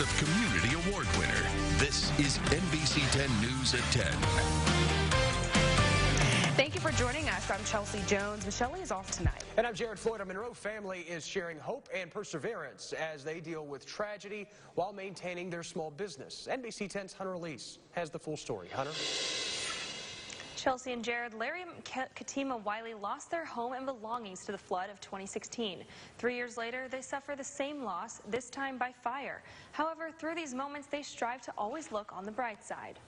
Alternative Community Award winner. This is NBC 10 News at 10. Thank you for joining us. I'm Chelsea Jones. Michelle is off tonight. And I'm Jared Floyd. A Monroe family is sharing hope and perseverance as they deal with tragedy while maintaining their small business. NBC 10's Hunter Elise has the full story. Hunter? Chelsea and Jared, Larry and Katima Wiley lost their home and belongings to the flood of 2016. 3 years later, they suffer the same loss, this time by fire. However, through these moments, they strive to always look on the bright side.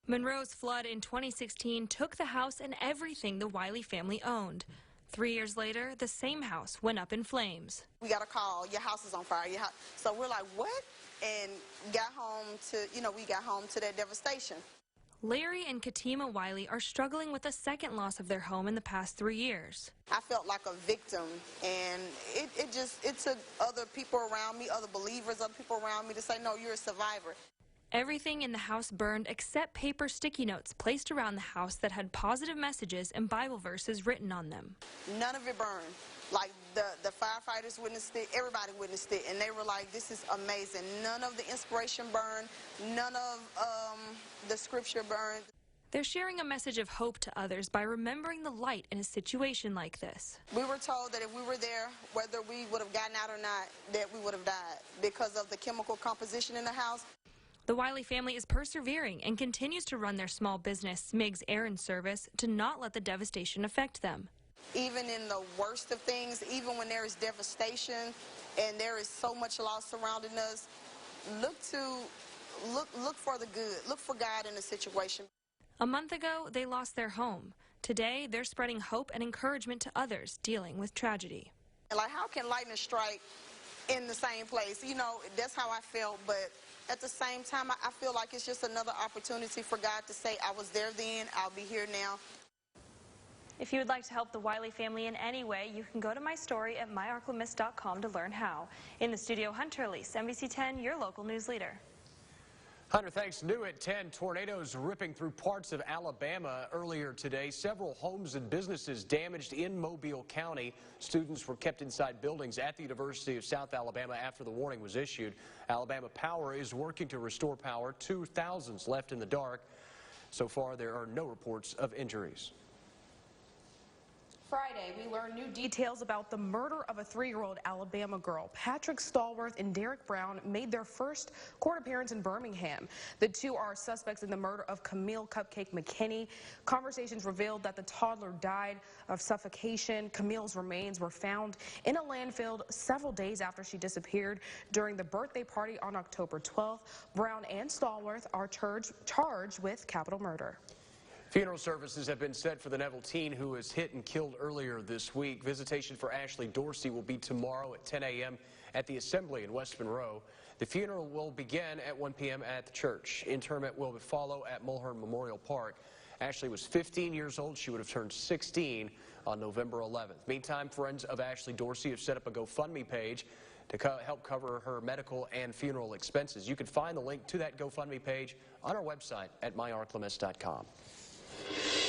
Monroe's flood in 2016 took the house and everything the Wiley family owned. 3 years later, the same house went up in flames. We got a call, your house is on fire. So we're like, what? And got home to that devastation. Larry and Katima Wiley are struggling with a second loss of their home in the past 3 years. I felt like a victim, and it took other people around me, other believers, other people around me to say, no, you're a survivor. Everything in the house burned except paper sticky notes placed around the house that had positive messages and Bible verses written on them. None of it burned. Like the firefighters witnessed it, everybody witnessed it, and they were like, this is amazing. None of the inspiration burned, none of the scripture burned. They're sharing a message of hope to others by remembering the light in a situation like this. We were told that if we were there, whether we would have gotten out or not, that we would have died because of the chemical composition in the house. The Wiley family is persevering and continues to run their small business, Smig's Errand Service, to not let the devastation affect them. Even in the worst of things, even when there is devastation and there is so much loss surrounding us, look for the good, look for God in the situation. A month ago, they lost their home. Today, they're spreading hope and encouragement to others dealing with tragedy. Like, how can lightning strike in the same place? You know, that's how I felt, but at the same time, I feel like it's just another opportunity for God to say, I was there then, I'll be here now. If you would like to help the Wiley family in any way, you can go to my story at myarklamiss.com to learn how. In the studio, Hunter Elise, NBC 10, your local news leader. Hunter, thanks. New at 10, tornadoes ripping through parts of Alabama earlier today. Several homes and businesses damaged in Mobile County. Students were kept inside buildings at the University of South Alabama after the warning was issued. Alabama Power is working to restore power. 2,000 left in the dark. So far, there are no reports of injuries. Friday, we learned new details about the murder of a 3-year-old Alabama girl. Patrick Stallworth and Derek Brown made their first court appearance in Birmingham. The two are suspects in the murder of Camille Cupcake McKinney. Conversations revealed that the toddler died of suffocation. Camille's remains were found in a landfill several days after she disappeared during the birthday party on October 12th. Brown and Stallworth are charged with capital murder. Funeral services have been set for the Neville teen who was hit and killed earlier this week. Visitation for Ashley Dorsey will be tomorrow at 10 a.m. at the Assembly in West Monroe. The funeral will begin at 1 p.m. at the church. Interment will follow at Mulhern Memorial Park. Ashley was 15 years old. She would have turned 16 on November 11th. Meantime, friends of Ashley Dorsey have set up a GoFundMe page to help cover her medical and funeral expenses. You can find the link to that GoFundMe page on our website at myarklamiss.com.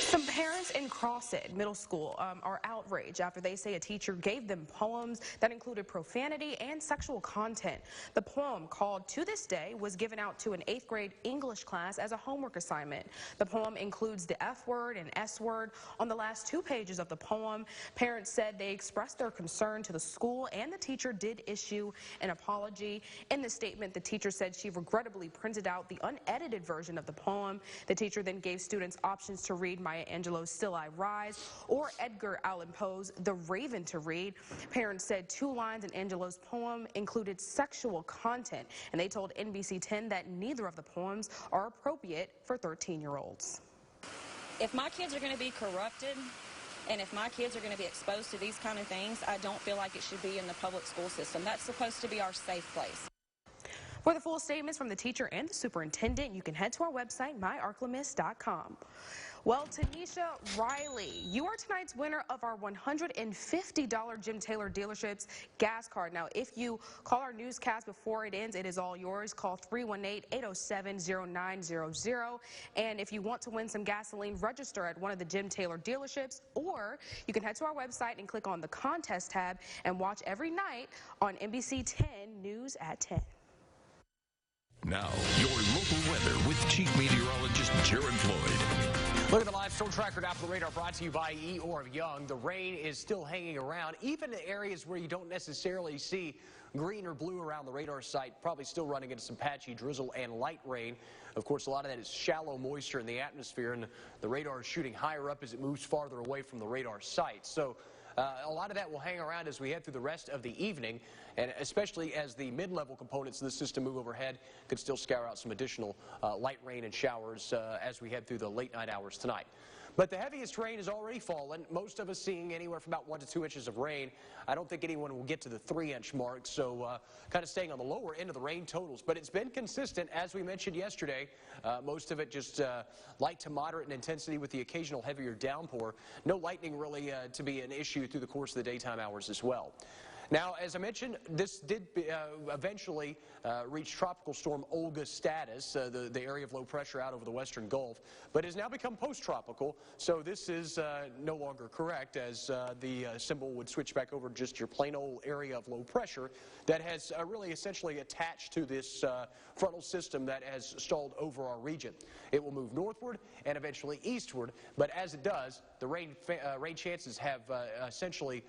Some parents in Crossett Middle School are outraged after they say a teacher gave them poems that included profanity and sexual content. The poem, called To This Day, was given out to an 8th grade English class as a homework assignment. The poem includes the F word and S word on the last 2 pages of the poem. Parents said they expressed their concern to the school, and the teacher did issue an apology. In the statement, the teacher said she regrettably printed out the unedited version of the poem. The teacher then gave students options to read Maya Angelou's Still I Rise or Edgar Allan Poe's The Raven to read. Parents said 2 lines in Angelou's poem included sexual content, and they told NBC 10 that neither of the poems are appropriate for 13-year-olds. If my kids are going to be corrupted, and if my kids are going to be exposed to these kind of things, I don't feel like it should be in the public school system. That's supposed to be our safe place. For the full statements from the teacher and the superintendent, you can head to our website, myarklamiss.com. Well, Tanisha Riley, you are tonight's winner of our $150 Jim Taylor Dealerships gas card. Now, if you call our newscast before it ends, it is all yours. Call 318-807-0900. And if you want to win some gasoline, register at one of the Jim Taylor dealerships, or you can head to our website and click on the contest tab and watch every night on NBC 10 News at 10. Now, your local weather with Chief Meteorologist Jared Floyd. Look at the live storm tracker Doppler radar brought to you by Eeyore Young. The rain is still hanging around, even in areas where you don't necessarily see green or blue around the radar site. Probably still running into some patchy drizzle and light rain. Of course, a lot of that is shallow moisture in the atmosphere, and the radar is shooting higher up as it moves farther away from the radar site. So a lot of that will hang around as we head through the rest of the evening, and especially as the mid-level components of the system move overhead, could still scour out some additional light rain and showers as we head through the late night hours tonight. But the heaviest rain has already fallen, most of us seeing anywhere from about 1 to 2 inches of rain. I don't think anyone will get to the 3-inch mark, so kind of staying on the lower end of the rain totals. But it's been consistent, as we mentioned yesterday. Most of it just light to moderate in intensity with the occasional heavier downpour. No lightning really to be an issue through the course of the daytime hours as well. Now, as I mentioned, this did eventually reach Tropical Storm Olga status, the area of low pressure out over the western Gulf, but has now become post-tropical, so this is no longer correct, as the symbol would switch back over just your plain old area of low pressure that has really essentially attached to this frontal system that has stalled over our region. It will move northward and eventually eastward, but as it does, the rain chances have essentially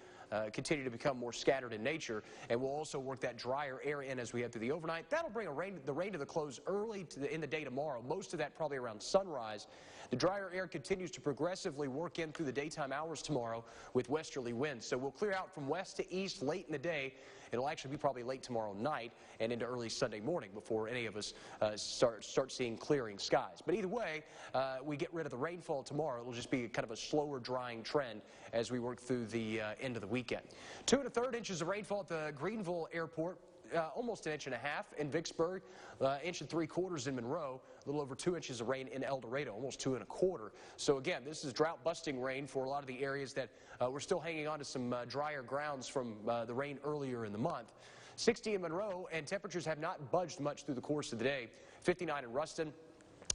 continue to become more scattered in nature, and we'll also work that drier air in as we head through the overnight. That'll bring the rain to the close early in the day tomorrow, most of that probably around sunrise. The drier air continues to progressively work in through the daytime hours tomorrow with westerly winds. So we'll clear out from west to east late in the day. It'll actually be probably late tomorrow night and into early Sunday morning before any of us start seeing clearing skies. But either way, we get rid of the rainfall tomorrow. It'll just be kind of a slower drying trend as we work through the end of the weekend. 2 1/3 inches of rainfall at the Greenville Airport. Almost 1.5 inches in Vicksburg, 1 3/4 inches in Monroe, a little over 2 inches of rain in El Dorado, almost 2 1/4. So again, this is drought-busting rain for a lot of the areas that we're still hanging on to some drier grounds from the rain earlier in the month. 60 in Monroe, and temperatures have not budged much through the course of the day. 59 in Ruston.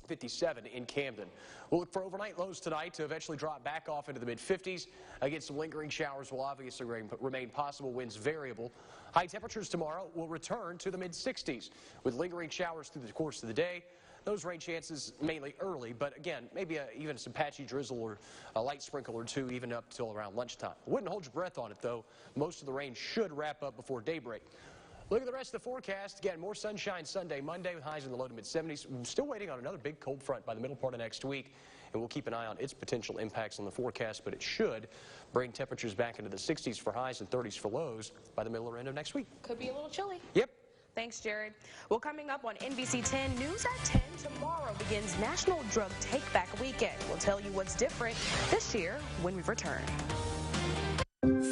57 in Camden. We'll look for overnight lows tonight to eventually drop back off into the mid-50s. Again, some lingering showers will obviously remain possible, winds variable. High temperatures tomorrow will return to the mid-60s with lingering showers through the course of the day. Those rain chances mainly early, but again, maybe even some patchy drizzle or a light sprinkle or two even up till around lunchtime. Wouldn't hold your breath on it, though. Most of the rain should wrap up before daybreak. Look at the rest of the forecast. Again, more sunshine Sunday, Monday with highs in the low to mid-70s. We're still waiting on another big cold front by the middle part of next week, and we'll keep an eye on its potential impacts on the forecast, but it should bring temperatures back into the 60s for highs and 30s for lows by the middle or end of next week. Could be a little chilly. Yep. Thanks, Jared. Well, coming up on NBC 10 News at 10 tomorrow begins National Drug Take Back Weekend. We'll tell you what's different this year when we return.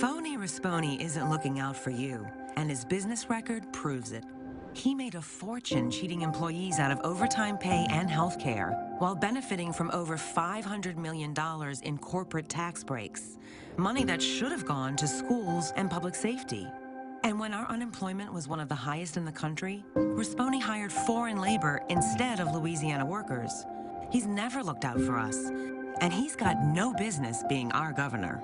Phony Rasponi isn't looking out for you, and his business record proves it. He made a fortune cheating employees out of overtime pay and health care while benefiting from over $500 million in corporate tax breaks, money that should have gone to schools and public safety. And when our unemployment was one of the highest in the country, Rasponi hired foreign labor instead of Louisiana workers. He's never looked out for us, and he's got no business being our governor.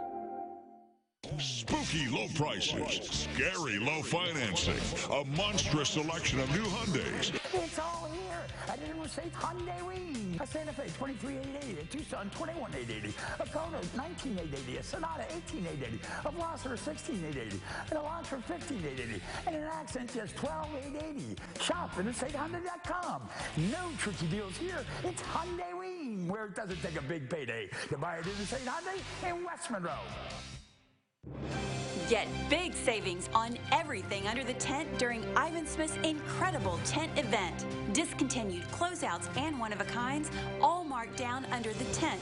Spooky low prices, scary low financing, a monstrous selection of new Hyundais. It's all here at Interstate Hyundai Week. A Santa Fe, $23,880. A Tucson, $21,880. A Kona, $19,880. A Sonata, $18,880. A Veloster, $16,880. And a Elantra, $15,880. And an Accent, just $12,880. Shop at InterstateHyundai.com. No tricky deals here. It's Hyundai Week, where it doesn't take a big payday to buy at Interstate Hyundai in West Monroe. Get big savings on everything under the tent during Ivan Smith's incredible tent event. Discontinued, closeouts, and one-of-a-kinds all marked down under the tent.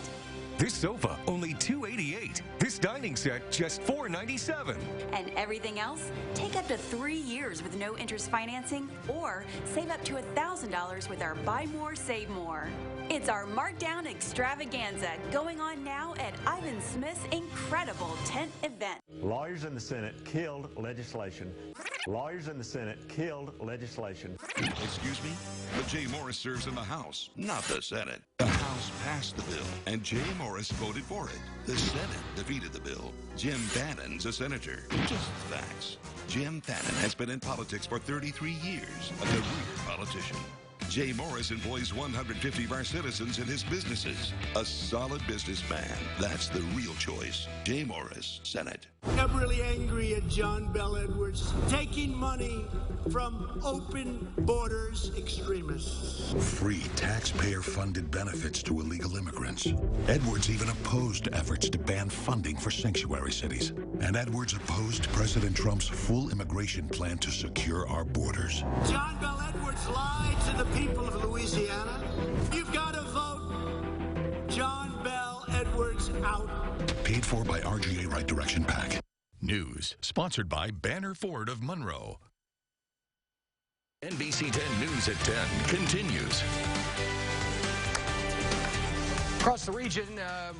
This sofa, only $288. This dining set, just $497. And everything else? Take up to 3 years with no interest financing or save up to $1,000 with our Buy More, Save More. It's our markdown extravaganza going on now at Ivan Smith's incredible tent event. Lawyers in the Senate killed legislation. Lawyers in the Senate killed legislation. Excuse me? But Jay Morris serves in the House, not the Senate. The House passed the bill, and Jay Morris voted for it. The Senate defeated the bill. Jim Bannon's a senator. Just facts. Jim Bannon has been in politics for 33 years, a career politician. Jay Morris employs 150 of our citizens in his businesses. A solid businessman. That's the real choice. Jay Morris, Senate. I'm really angry at John Bell Edwards taking money from open borders extremists. Free taxpayer-funded benefits to illegal immigrants. Edwards even opposed efforts to ban funding for sanctuary cities. And Edwards opposed President Trump's full immigration plan to secure our borders. John Bell Edwards lied to the people of Louisiana. You've got to vote John Bell Edwards out. Paid for by RGA Right Direction PAC. News sponsored by Banner Ford of Monroe. NBC 10 News at 10 continues. Across the region,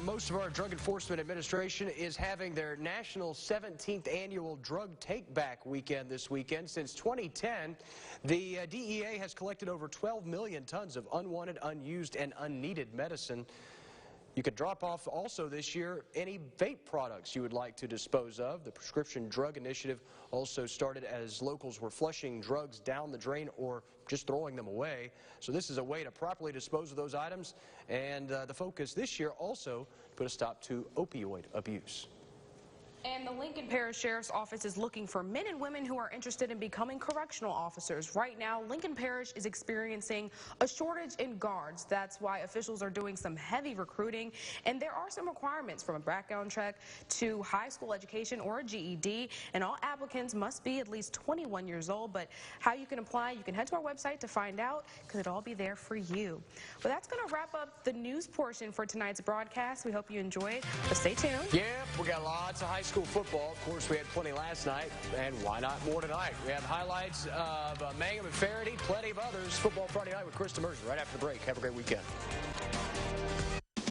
most of our Drug Enforcement Administration is having their national 17th annual Drug Take-Back Weekend this weekend. Since 2010, the DEA has collected over 12 million tons of unwanted, unused, and unneeded medicine. You could drop off also this year any vape products you would like to dispose of. The Prescription Drug Initiative also started as locals were flushing drugs down the drain or just throwing them away. So this is a way to properly dispose of those items. And the focus this year also put a stop to opioid abuse. And the Lincoln Parish Sheriff's Office is looking for men and women who are interested in becoming correctional officers. Right now, Lincoln Parish is experiencing a shortage in guards. That's why officials are doing some heavy recruiting. And there are some requirements from a background check to high school education or a GED. And all applicants must be at least 21 years old. But how you can apply, you can head to our website to find out, because it'll all be there for you. Well, that's going to wrap up the news portion for tonight's broadcast. We hope you enjoyed, but stay tuned. Yeah, we got lots of high school football. Of course, we had plenty last night, and why not more tonight? We have highlights of Mangum and Faraday, plenty of others. Football Friday night with Chris Demerson right after the break. Have a great weekend.